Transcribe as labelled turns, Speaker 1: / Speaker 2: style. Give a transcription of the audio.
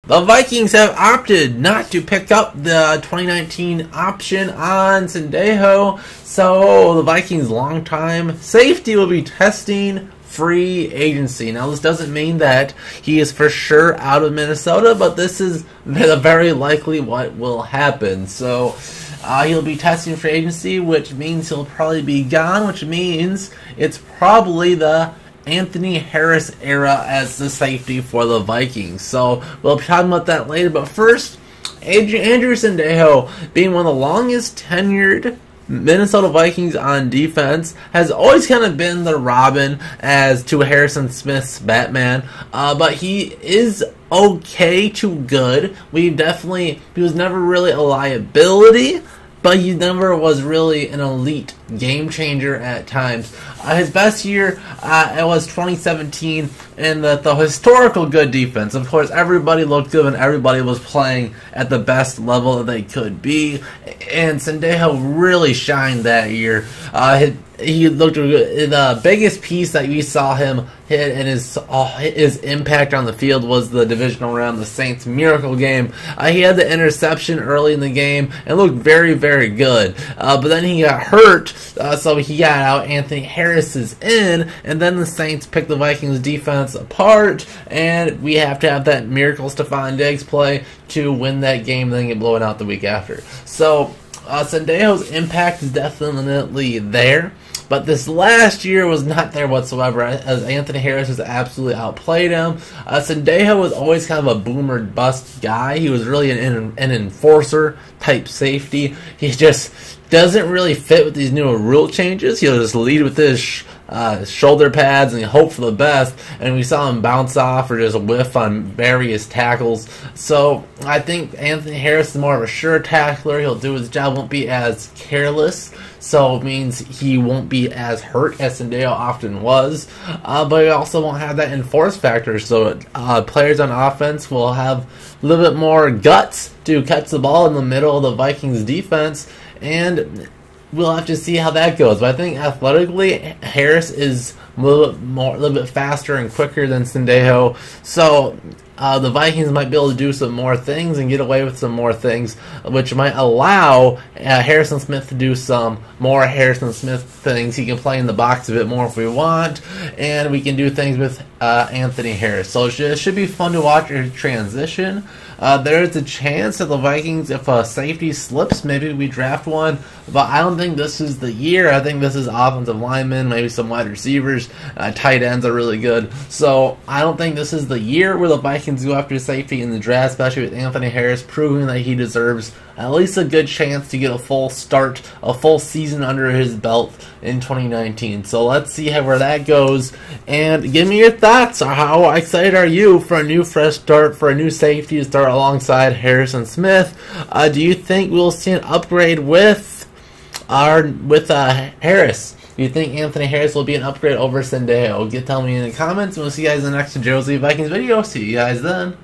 Speaker 1: The Vikings have opted not to pick up the 2019 option on Sendejo, so the Vikings' longtime safety will be testing free agency. Now, this doesn't mean that he is for sure out of Minnesota, but this is very likely what will happen. So, he'll be testing free agency, which means he'll probably be gone, which means it's probably the Anthony Harris era as the safety for the Vikings. So we'll be talking about that later. But first, Andrew Sendejo, being one of the longest tenured Minnesota Vikings on defense, has always kind of been the Robin as to Harrison Smith's Batman. But he is okay to good. He was never really a liability, but he never was really an elite game changer at times. His best year it was 2017 in the historical good defense. Of course, everybody looked good and everybody was playing at the best level that they could be. And Sendejo really shined that year. He looked good. The biggest piece that we saw him hit and his impact on the field was the divisional round, the Saints miracle game. He had the interception early in the game and looked very, very good. But then he got hurt, so he got out. Anthony Harris is in, and then the Saints picked the Vikings defense apart, and we have to have that miracle Stephon Diggs play to win that game and then get blown out the week after. So Sendejo's impact is definitely there. But this last year was not there whatsoever, as Anthony Harris has absolutely outplayed him. Sendejo was always kind of a boomer bust guy. He was really an enforcer type safety. He just doesn't really fit with these new rule changes. He'll just lead with his shoulder pads and hope for the best, and we saw him bounce off or just whiff on various tackles. So I think Anthony Harris is more of a sure tackler. He'll do his job, won't be as careless, so it means he won't be as hurt as Sendejo often was, but he also won't have that enforce factor, so players on offense will have a little bit more guts to catch the ball in the middle of the Vikings defense, and we'll have to see how that goes. But I think athletically, Harris is a little bit faster and quicker than Sendejo. So the Vikings might be able to do some more things and get away with some more things, which might allow Harrison Smith to do some more Harrison Smith things. He can play in the box a bit more if we want, and we can do things with Anthony Harris. So it should be fun to watch your transition. There is a chance that the Vikings, if a safety slips, maybe we draft one, but I don't think this is the year. I think this is offensive linemen, maybe some wide receivers, tight ends are really good. So I don't think this is the year where the Vikings go after safety in the draft, especially with Anthony Harris proving that he deserves at least a good chance to get a full start, a full season under his belt in 2019. So let's see where that goes, and give me your thoughts. How excited are you for a new fresh start, for a new safety to start alongside Harrison Smith? Do you think we'll see an upgrade with Harris? Do you think Anthony Harris will be an upgrade over Sendejo? Tell me in the comments, and we'll see you guys in the next Jersey Vikings video. See you guys then.